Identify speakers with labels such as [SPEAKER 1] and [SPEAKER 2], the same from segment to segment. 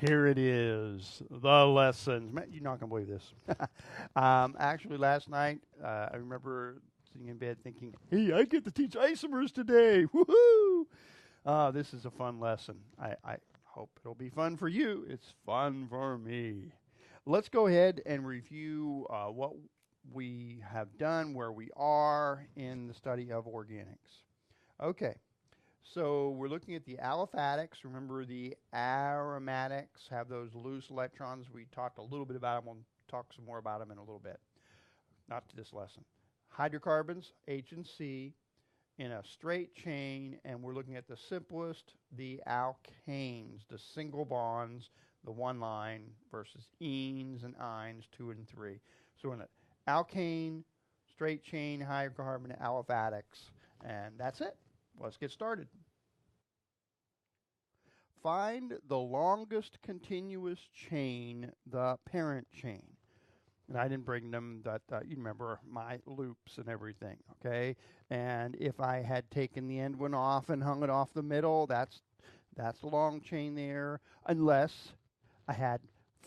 [SPEAKER 1] Here it is, the lessons. Man, you're not going to believe this. Actually, last night, I remember sitting in bed thinking, hey, I get to teach isomers today. Woohoo! This is a fun lesson. I hope it'll be fun for you. It's fun for me. Let's go ahead and review what we have done, where we are in the study of organics. Okay. So we're looking at the aliphatics. Remember, the aromatics have those loose electrons. We talked a little bit about them. We'll talk some more about them in a little bit. Not to this lesson. Hydrocarbons, H and C, in a straight chain, and we're looking at the simplest, the alkanes, the single bonds, the one line, versus enes and ines, 2 and 3. So in an alkane, straight chain, hydrocarbon, aliphatics, and that's it. Let's get started. Find the longest continuous chain, the parent chain. And I didn't bring them, that you remember my loops and everything, okay? And if I had taken the end one off and hung it off the middle, that's the long chain there, unless I had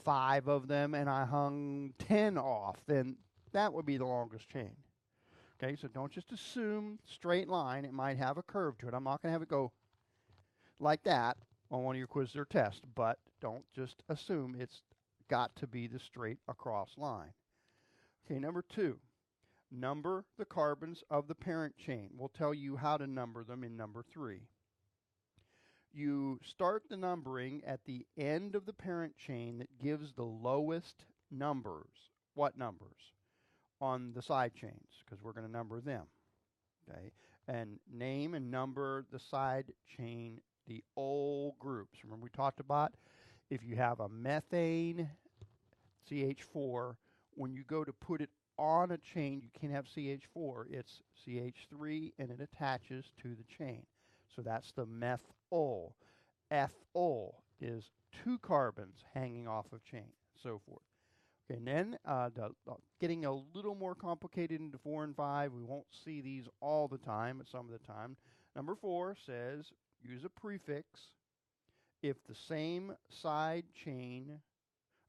[SPEAKER 1] 5 of them and I hung 10 off, then that would be the longest chain. Okay, so don't just assume straight line. It might have a curve to it. I'm not going to have it go like that on one of your quizzes or tests, but don't just assume it's got to be the straight across line. Okay, number 2, number the carbons of the parent chain. We'll tell you how to number them in number 3. You start the numbering at the end of the parent chain that gives the lowest numbers. What numbers? On the side chains, because we're going to number them. Okay, and name and number the side chain, the old groups. Remember we talked about if you have a methane CH4, when you go to put it on a chain, you can't have CH4. It's CH3 and it attaches to the chain. So that's the methyl. Ethyl is 2 carbons hanging off of chain, so forth. Okay, and then getting a little more complicated into 4 and 5. We won't see these all the time, but some of the time. Number 4 says use a prefix if the same side chain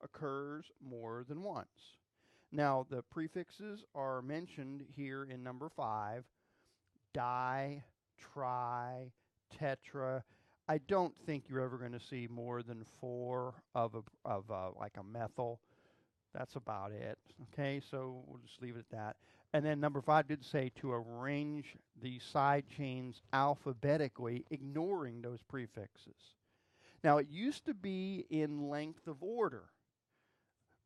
[SPEAKER 1] occurs more than once. Now, the prefixes are mentioned here in number 5. Di, tri, tetra. I don't think you're ever going to see more than 4 of like a methyl. That's about it. Okay, so we'll just leave it at that. And then number 5 did say to arrange the side chains alphabetically, ignoring those prefixes. Now, it used to be in length of order.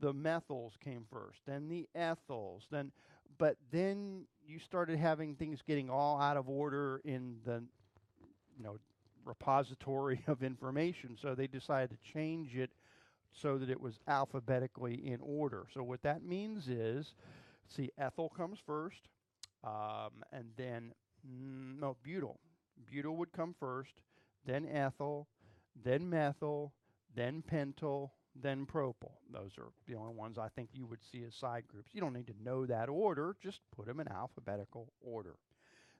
[SPEAKER 1] The methyls came first, then the ethyls, but then you started having things getting all out of order in the repository of information. So they decided to change it so that it was alphabetically in order. So what that means is, see, ethyl comes first, and then, butyl. Butyl would come first, then ethyl, then methyl, then pentyl, then propyl. Those are the only ones I think you would see as side groups. You don't need to know that order, just put them in alphabetical order.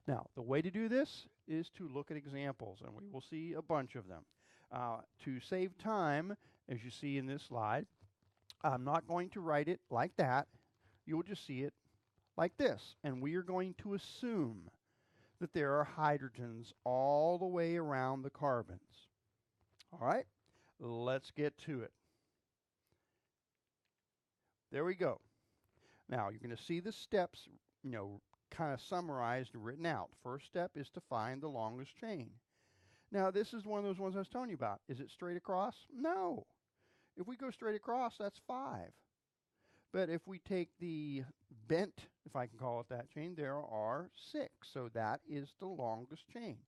[SPEAKER 1] Now, the way to do this is to look at examples, and we will see a bunch of them. To save time, as you see in this slide, I'm not going to write it like that. You'll just see it like this. And we are going to assume that there are hydrogens all the way around the carbons. All right, let's get to it. There we go. Now, you're going to see the steps, kind of summarized and written out. First step is to find the longest chain. Now, this is one of those ones I was telling you about. Is it straight across? No. If we go straight across, that's 5. But if we take the bent, if I can call it that chain, there are 6. So that is the longest chain.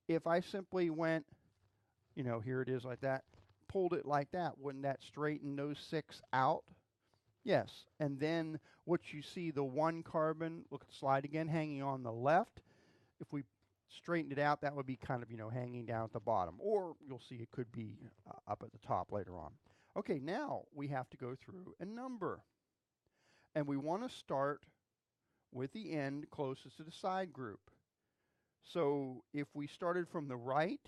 [SPEAKER 1] If I simply went, here it is like that, pulled it like that, wouldn't that straighten those 6 out? Yes. And then what you see, the 1 carbon, look at the slide again, hanging on the left. If we straighten it out, that would be kind of, hanging down at the bottom. Or you'll see it could be up at the top later on. Okay, now we have to go through a number. And we want to start with the end closest to the side group. So if we started from the right,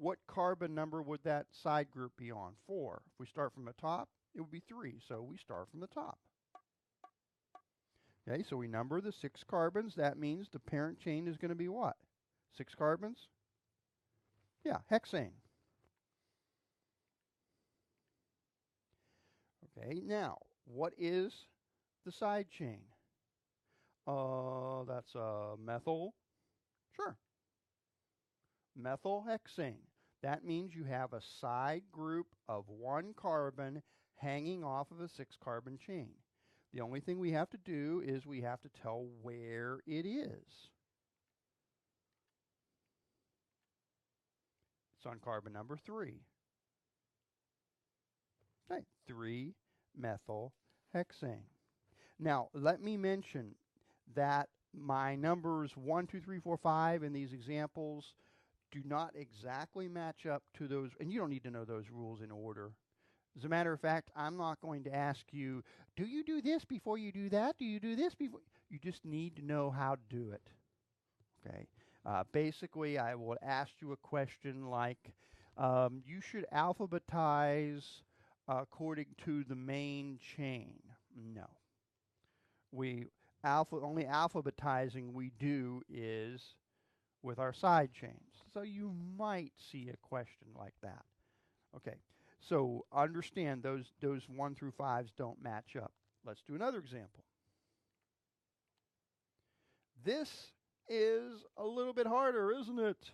[SPEAKER 1] what carbon number would that side group be on? 4. If we start from the top, it would be 3. So we start from the top. Okay, so we number the 6 carbons. That means the parent chain is going to be what? 6 carbons? Yeah, hexane. Okay, now, what is the side chain? That's methyl. Sure. Methylhexane. That means you have a side group of 1 carbon hanging off of a 6 carbon chain. The only thing we have to do is we have to tell where it is. It's on carbon number 3. Okay, 3-methylhexane. Now, let me mention that my numbers 1, 2, 3, 4, 5 in these examples do not exactly match up to those, and you don't need to know those rules in order. As a matter of fact, I'm not going to ask you, do you do this before you do that? Do you do this before? You just need to know how to do it. Okay. Basically, I will ask you a question like, you should alphabetize according to the main chain. No. Only alphabetizing we do is with our side chains. So you might see a question like that. Okay, so understand those 1 through 5s don't match up. Let's do another example. This is a little bit harder, isn't it?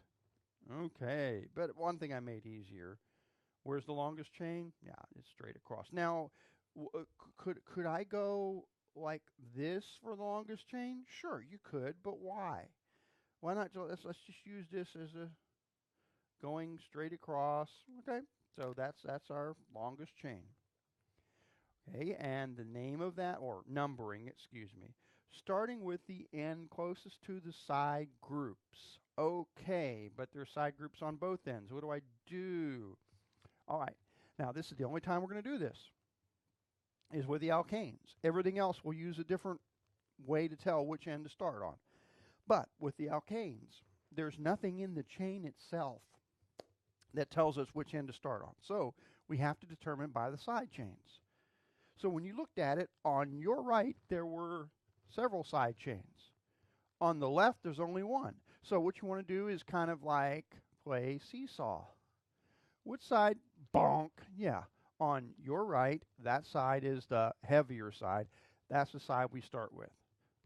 [SPEAKER 1] Okay, but one thing I made easier. Where's the longest chain? Yeah, it's straight across. Now, could I go like this for the longest chain? Sure, you could, but why? Why not? Let's just use this as a going straight across. Okay, so that's our longest chain. Okay, and the name of that, or numbering, excuse me, starting with the end closest to the side groups. Okay, but there's side groups on both ends. What do I do? All right, now this is the only time we're going to do this, is with the alkanes. Everything else we'll use a different way to tell which end to start on. But with the alkanes, there's nothing in the chain itself that tells us which end to start on. So we have to determine by the side chains. So when you looked at it, on your right, there were several side chains. On the left, there's only one. So what you want to do is kind of like play seesaw. Which side? Bonk. Yeah. On your right, that side is the heavier side. That's the side we start with.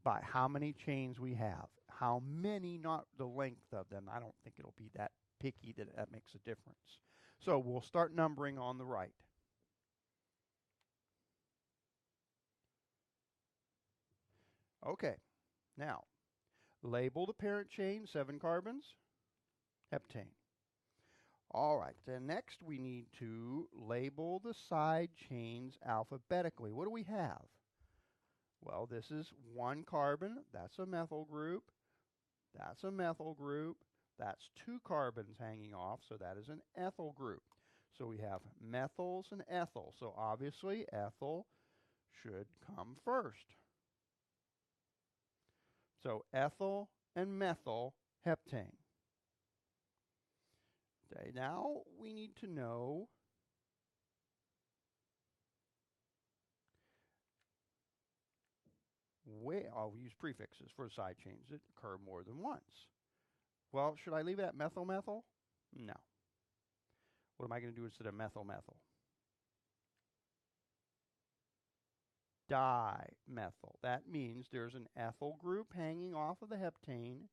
[SPEAKER 1] By how many chains we have. How many, not the length of them. I don't think it'll be that picky that makes a difference. So we'll start numbering on the right. Okay, now label the parent chain, 7 carbons, heptane. All right, then next we need to label the side chains alphabetically. What do we have? Well, this is 1 carbon, that's a methyl group, that's a methyl group, that's 2 carbons hanging off, so that is an ethyl group. So we have methyls and ethyl, so obviously ethyl should come first. So ethyl and methyl heptane. Okay, now we need to know where, I'll use prefixes for side chains that occur more than once. Well, should I leave it at methyl-methyl? No. What am I going to do instead of methyl-methyl? Dimethyl. That means there's an ethyl group hanging off of the heptane.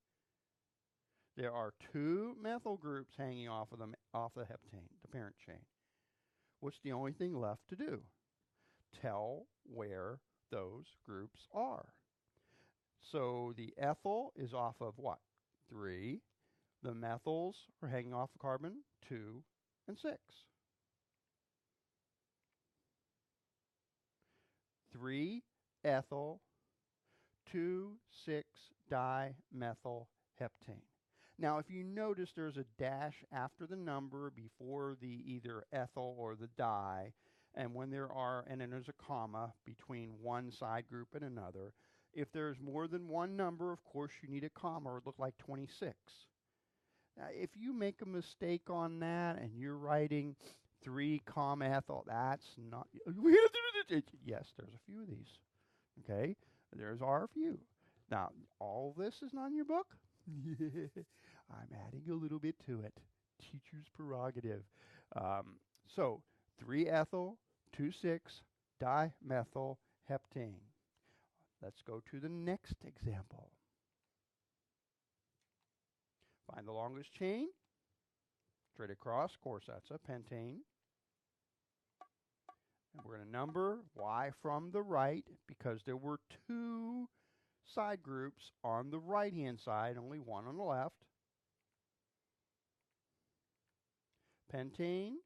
[SPEAKER 1] There are 2 methyl groups hanging off the heptane, the parent chain. What's the only thing left to do? Tell where those groups are. So the ethyl is off of what? 3. The methyls are hanging off of carbon 2 and 6. 3 ethyl, 2, 6 dimethyl heptane. Now, if you notice, there's a dash after the number before the either ethyl or the di, and when there are, and then there's a comma between one side group and another. If there's more than one number, of course, you need a comma, or it look like 26. If you make a mistake on that and you're writing 3-ethyl, that's not. Yes, there's a few of these. Okay, there's are a few. Now, all this is not in your book. I'm adding a little bit to it. Teacher's prerogative. So 3-ethyl, 2,6-dimethylheptane. Let's go to the next example. Find the longest chain. Straight across, of course, that's a pentane. And we're going to number Y from the right because there were 2 side groups on the right-hand side, only one on the left. Pentane.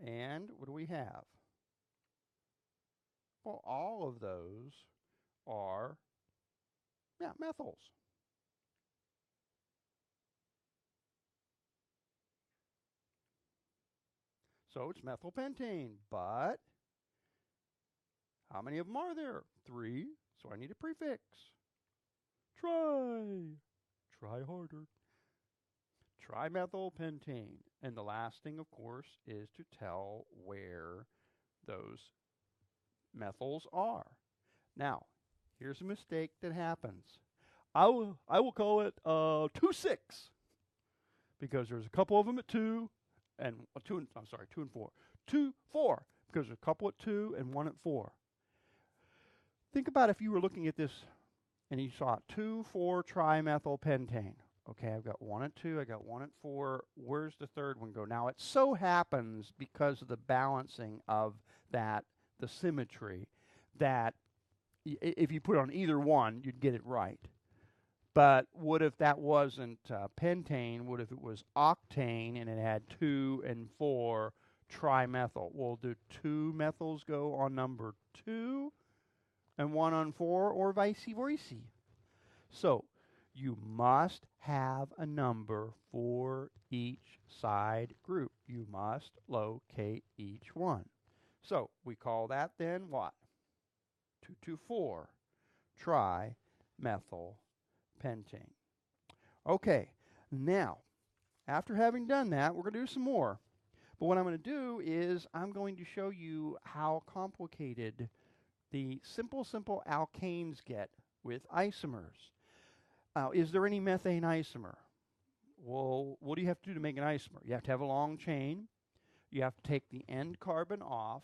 [SPEAKER 1] And what do we have? Well, all of those are methyls. So it's methylpentane, but how many of them are there? 3, so I need a prefix. Try harder. Trimethylpentane. And the last thing, of course, is to tell where those methyls are. Now, here's a mistake that happens. I will call it 2,6 because there's a couple of them at 2 and 2 and 4. 2, 4 because there's a couple at 2 and one at 4. Think about if you were looking at this and you saw 2,4-trimethylpentane. Okay, I've got 1 at 2, I got 1 at 4. Where's the third one go? Now, it so happens because of the balancing of that, the symmetry, that if you put on either one, you'd get it right. But what if that wasn't pentane? What if it was octane and it had 2 and 4 trimethyl? Well, do 2 methyls go on number 2 and 1 on 4, or vice versa? So you must have a number for each side group. You must locate each one. So we call that then what? 2,2,4 trimethylpentane. Okay, now, after having done that, we're going to do some more. But what I'm going to do is I'm going to show you how complicated the simple alkanes get with isomers. Is there any methane isomer? Well, what do you have to do to make an isomer? You have to have a long chain. You have to take the end carbon off,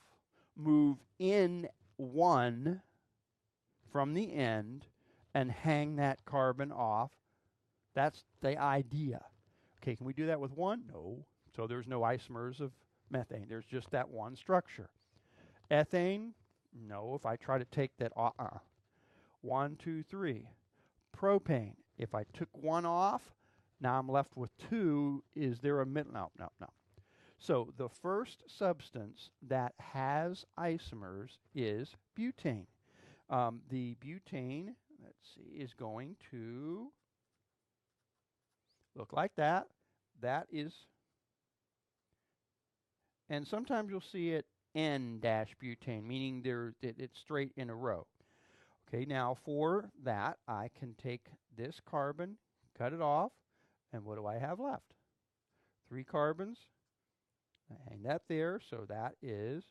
[SPEAKER 1] move in 1 from the end, and hang that carbon off. That's the idea. Okay, can we do that with 1? No. So there's no isomers of methane. There's just that one structure. Ethane? No. If I try to take that off, 1, 2, 3. Propane. If I took 1 off, now I'm left with 2. Is there a middle? No. So the first substance that has isomers is butane. The butane, let's see, is going to look like that. That is, and sometimes you'll see it N-butane, meaning it's straight in a row. Okay, now for that, I can take this carbon, cut it off, and what do I have left? 3 carbons. I hang that there, so that is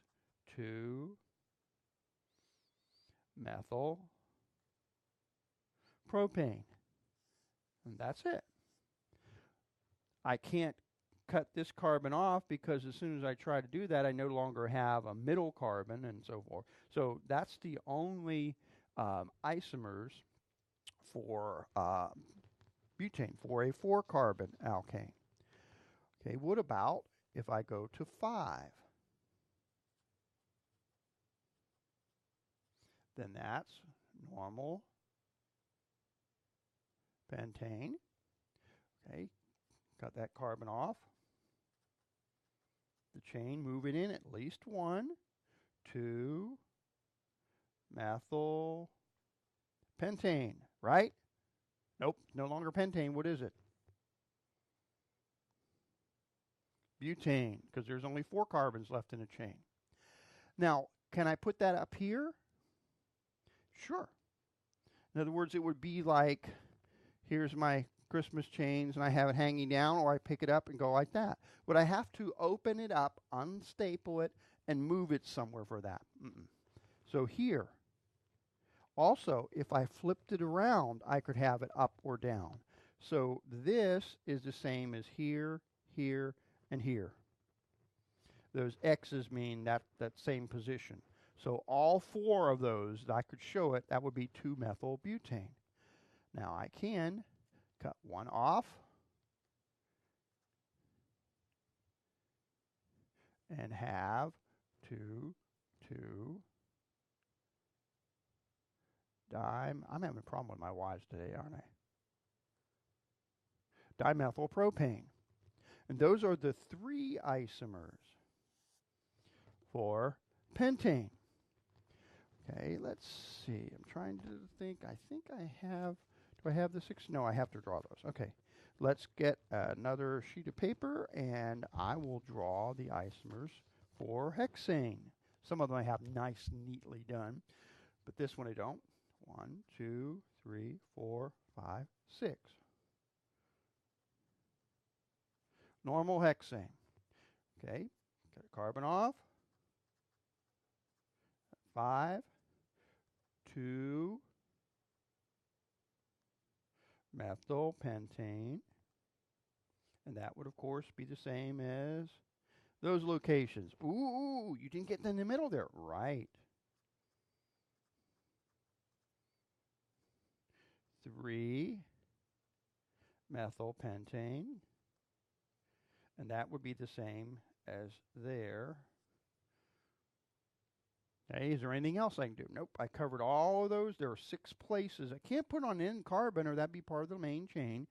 [SPEAKER 1] 2-methylpropane. And that's it. I can't cut this carbon off because as soon as I try to do that, I no longer have a middle carbon and so forth. So that's the only isomers for butane, for a 4-carbon alkane. Okay, what about if I go to 5? Then that's normal pentane. Okay, cut that carbon off. The chain, move it in at least 1, 2-methylpentane, right? Nope, no longer pentane. What is it? Butane, because there's only 4 carbons left in a chain. Now, can I put that up here? Sure. In other words, it would be like here's my Christmas chains, and I have it hanging down, or I pick it up and go like that. Would I have to open it up, unstaple it, and move it somewhere for that? So here, also, if I flipped it around, I could have it up or down. So this is the same as here, here, and here. Those X's mean that same position. So all four of those, I could show it, that would be 2-methylbutane. Now I can cut one off and have 2,2-dime. I'm having a problem with my Y's today, aren't I? Dimethylpropane. And those are the 3 isomers for pentane. Okay, let's see. I'm trying to think. I think I have. Do I have the 6? No, I have to draw those. Okay, let's get another sheet of paper, and I will draw the isomers for hexane. Some of them I have nice, neatly done, but this one I don't. 1, 2, 3, 4, 5, 6. Normal hexane. Okay, cut a carbon off. 5, 2-methylpentane, and that would of course be the same as those locations. Ooh, you didn't get in the middle there. Right. 3-methylpentane, and that would be the same as there. Okay, is there anything else I can do? Nope, I covered all of those. There are 6 places. I can't put on N carbon, or that'd be part of the main chain.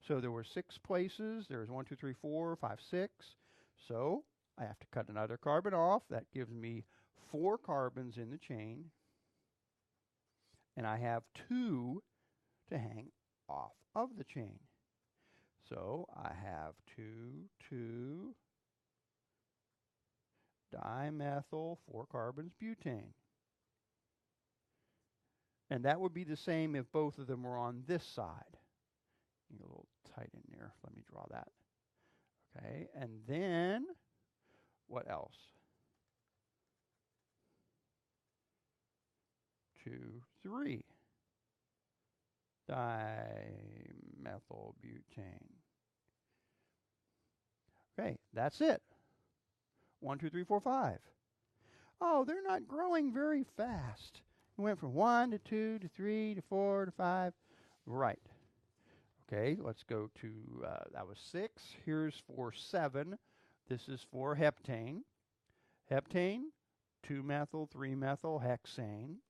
[SPEAKER 1] So there were 6 places. There's 1, 2, 3, 4, 5, 6. So I have to cut another carbon off. That gives me 4 carbons in the chain. And I have 2 to hang off of the chain. So I have 2,2-dimethyl 4 carbons butane. And that would be the same if both of them were on this side. A little tight in there. Let me draw that. Okay, and then what else? 2, 3 dimethylbutane. Okay, that's it. 1, 2, 3, 4, 5. Oh, they're not growing very fast. We went from 1 to 2 to 3 to 4 to 5. Right. Okay, let's go to, that was 6. Here's for 7. This is for heptane. Heptane, 2-methyl, 3-methyl hexane.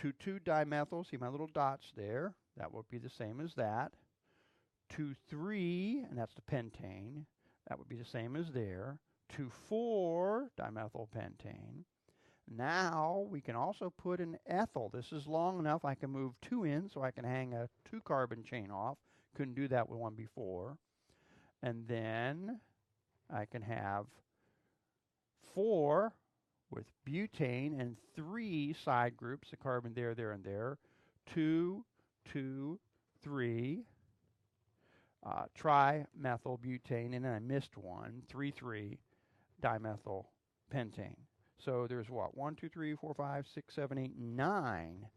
[SPEAKER 1] 2,2-dimethyl, see my little dots there. That would be the same as that. 2,3, and that's the pentane. That would be the same as there. 2,4-dimethylpentane. Now we can also put an ethyl. This is long enough I can move 2 in, so I can hang a 2-carbon chain off. Couldn't do that with one before. And then I can have 4 with butane and 3 side groups, a carbon there, there, and there. 2, 2, 3. Trimethylbutane, and then I missed one. 3, 3 dimethylpentane. So there's what? 1, 2, 3, 4, 5, 6, 7, 8, 9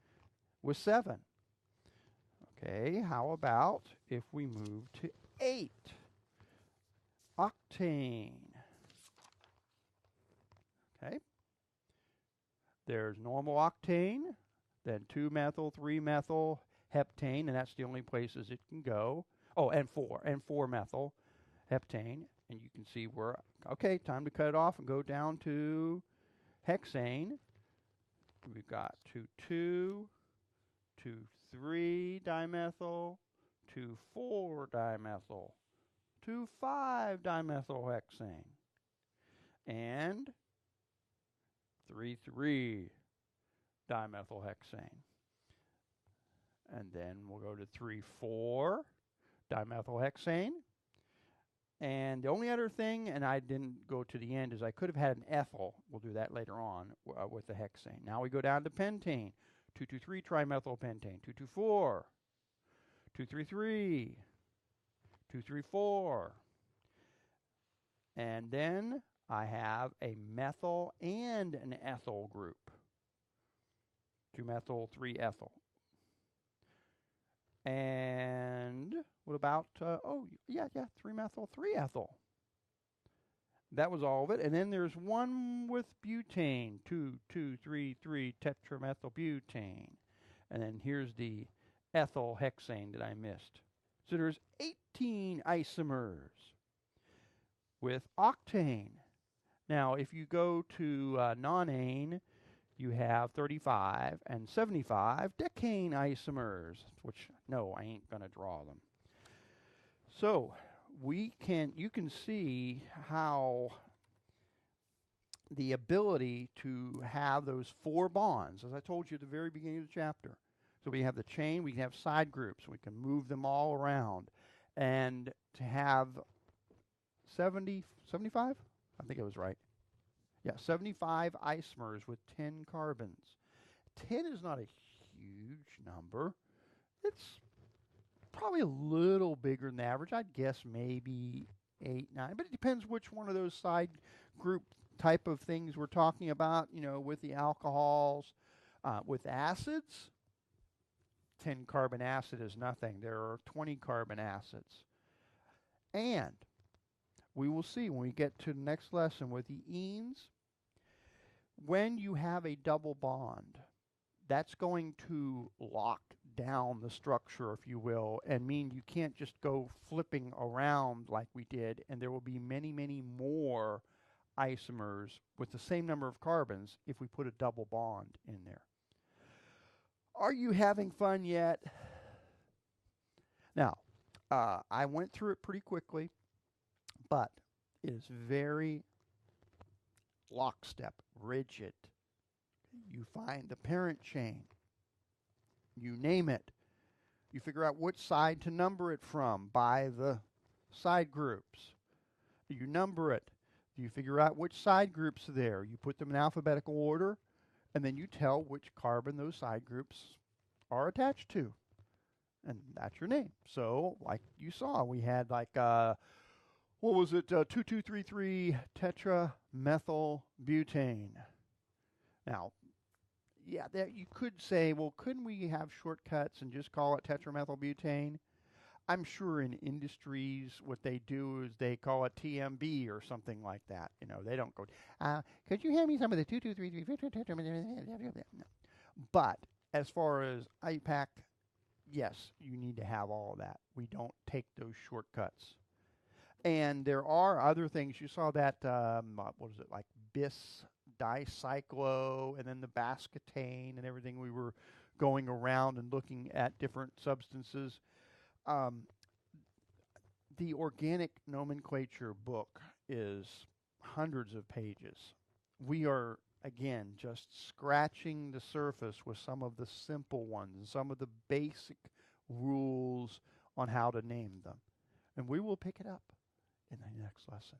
[SPEAKER 1] with 7. Okay, how about if we move to 8? Octane. Okay. There's normal octane, then 2-methyl, 3-methyl heptane, and that's the only places it can go. Oh, and 4-methyl heptane, and you can see where, okay, time to cut it off and go down to hexane. We've got 2,2, 2,3-dimethyl, 2,4-dimethyl, 2,5-dimethylhexane, and 3,3-dimethylhexane. And then we'll go to 3,4-dimethylhexane. And the only other thing, and I didn't go to the end, is I could have had an ethyl. We'll do that later on with the hexane. Now we go down to pentane. 2,2,3-trimethylpentane. 2,2,4. 233, 234. And then I have a methyl and an ethyl group. 2-methyl, 3-ethyl. And what about, 3-methyl, 3-ethyl. That was all of it. And then there's one with butane, 2,2,3,3 tetramethylbutane. And then here's the ethyl hexane that I missed. So there's 18 isomers with octane. Now, if you go to nonane, you have 35 and 75 decane isomers, which, no, I ain't going to draw them. So you can see how the ability to have those 4 bonds, as I told you at the very beginning of the chapter. So we have the chain, we can have side groups, we can move them all around. And to have 75? I think it was right. Yeah, 75 isomers with 10 carbons. 10 is not a huge number. It's probably a little bigger than the average. I'd guess maybe 8, 9, but it depends which one of those side group type of things we're talking about, with the alcohols. With acids, 10 carbon acid is nothing. There are 20 carbon acids. And we will see when we get to the next lesson with the enes, when you have a double bond, that's going to lock down the structure, if you will, and mean you can't just go flipping around like we did, and there will be many, many more isomers with the same number of carbons if we put a double bond in there. Are you having fun yet? Now, I went through it pretty quickly, but it is very lockstep, rigid. You find the parent chain. You name it. You figure out which side to number it from by the side groups. You number it. You figure out which side groups are there. You put them in alphabetical order, and then you tell which carbon those side groups are attached to. And that's your name. So, like you saw, we had like, 2233 tetramethylbutane. Now, yeah, you could say, well, couldn't we have shortcuts and just call it tetramethylbutane? I'm sure in industries what they do is they call it TMB or something like that. They don't go, could you hand me some of the 2233? No. But as far as IPAC, yes, you need to have all of that. We don't take those shortcuts. And there are other things. You saw that, what is it, like bis dicyclo, and then the bascatane and everything. We were going around and looking at different substances. The organic nomenclature book is hundreds of pages. We are, again, just scratching the surface with some of the simple ones, some of the basic rules on how to name them. And we will pick it up in the next lesson.